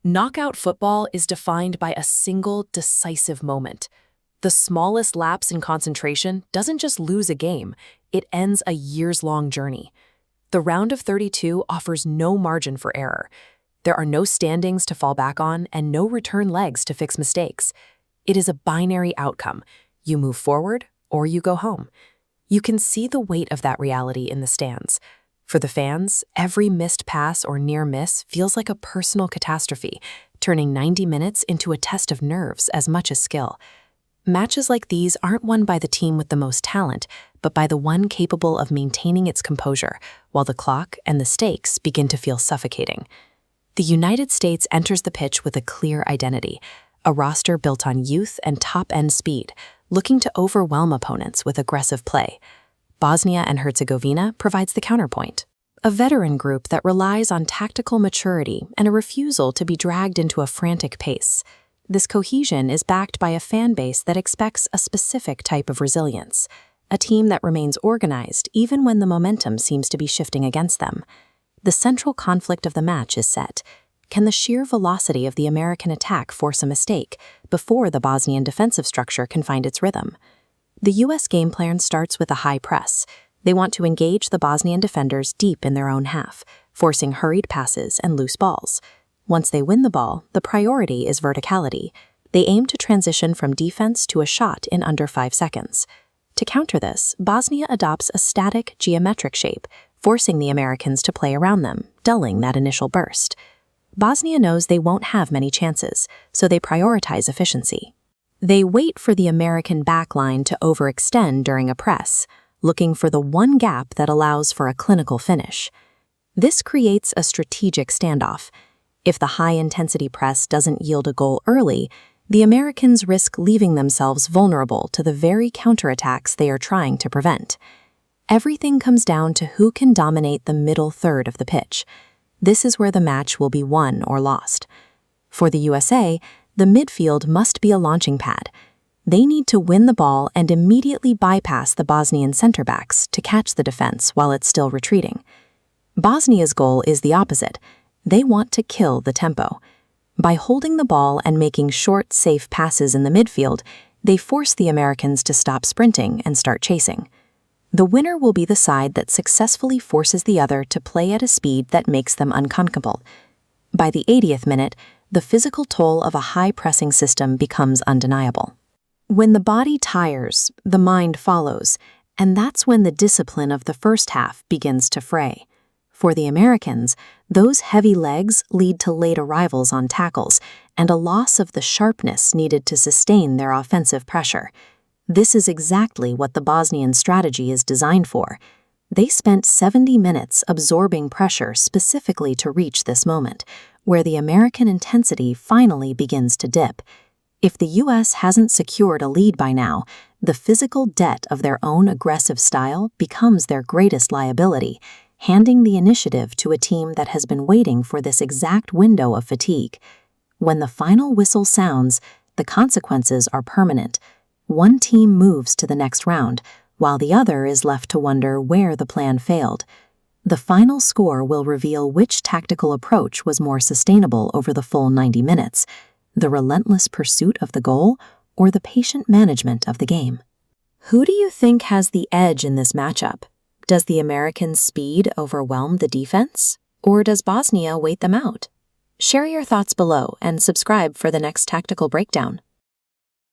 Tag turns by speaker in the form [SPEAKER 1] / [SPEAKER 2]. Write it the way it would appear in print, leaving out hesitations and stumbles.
[SPEAKER 1] Knockout football is defined by a single decisive moment. The smallest lapse in concentration doesn't just lose a game, it ends a years-long journey. The round of 32 offers no margin for error. There are no standings to fall back on and no return legs to fix mistakes. It is a binary outcome. You move forward or you go home. You can see the weight of that reality in the stands. For the fans, every missed pass or near miss feels like a personal catastrophe, turning 90 minutes into a test of nerves as much as skill. Matches like these aren't won by the team with the most talent, but by the one capable of maintaining its composure, while the clock and the stakes begin to feel suffocating. The United States enters the pitch with a clear identity, a roster built on youth and top-end speed, looking to overwhelm opponents with aggressive play. Bosnia and Herzegovina provides the counterpoint, a veteran group that relies on tactical maturity and a refusal to be dragged into a frantic pace. This cohesion is backed by a fan base that expects a specific type of resilience, a team that remains organized even when the momentum seems to be shifting against them. The central conflict of the match is set. Can the sheer velocity of the American attack force a mistake before the Bosnian defensive structure can find its rhythm? The U.S. game plan starts with a high press. They want to engage the Bosnian defenders deep in their own half, forcing hurried passes and loose balls. Once they win the ball, the priority is verticality. They aim to transition from defense to a shot in under 5 seconds. To counter this, Bosnia adopts a static, geometric shape, forcing the Americans to play around them, dulling that initial burst. Bosnia knows they won't have many chances, so they prioritize efficiency. They wait for the American backline to overextend during a press, looking for the one gap that allows for a clinical finish. This creates a strategic standoff. If the high-intensity press doesn't yield a goal early, the Americans risk leaving themselves vulnerable to the very counterattacks they are trying to prevent. Everything comes down to who can dominate the middle third of the pitch. This is where the match will be won or lost. For the USA, the midfield must be a launching pad. They need to win the ball and immediately bypass the Bosnian center-backs to catch the defense while it's still retreating. Bosnia's goal is the opposite. They want to kill the tempo. By holding the ball and making short, safe passes in the midfield, they force the Americans to stop sprinting and start chasing. The winner will be the side that successfully forces the other to play at a speed that makes them uncomfortable. By the 80th minute, the physical toll of a high-pressing system becomes undeniable. When the body tires, the mind follows, and that's when the discipline of the first half begins to fray. For the Americans, those heavy legs lead to late arrivals on tackles and a loss of the sharpness needed to sustain their offensive pressure. This is exactly what the Bosnian strategy is designed for. They spent 70 minutes absorbing pressure specifically to reach this moment, where the American intensity finally begins to dip. If the U.S. hasn't secured a lead by now, the physical debt of their own aggressive style becomes their greatest liability, handing the initiative to a team that has been waiting for this exact window of fatigue. When the final whistle sounds, the consequences are permanent. One team moves to the next round, while the other is left to wonder where the plan failed. The final score will reveal which tactical approach was more sustainable over the full 90 minutes, the relentless pursuit of the goal or the patient management of the game. Who do you think has the edge in this matchup? Does the Americans' speed overwhelm the defense, or does Bosnia wait them out? Share your thoughts below and subscribe for the next tactical breakdown.